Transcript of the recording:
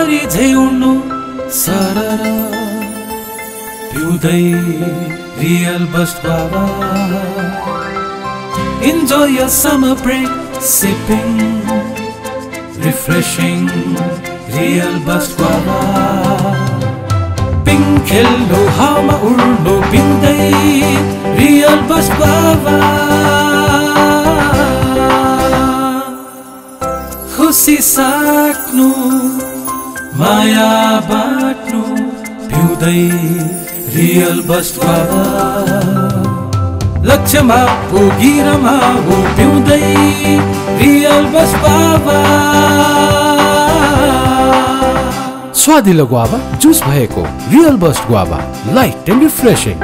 गरी झैउड्नु सरर पिउँदै real burst guava Enjoy your summer break, sipping refreshing real bust guava. Pink hello hama urno pindai real bust guava. Khusi saknu maya batnu piudai real bust guava. लक्ष्यमा पुगिरमा हो पिउँदै real burst guava स्वादिलो guava juice भएको real burst guava light and refreshing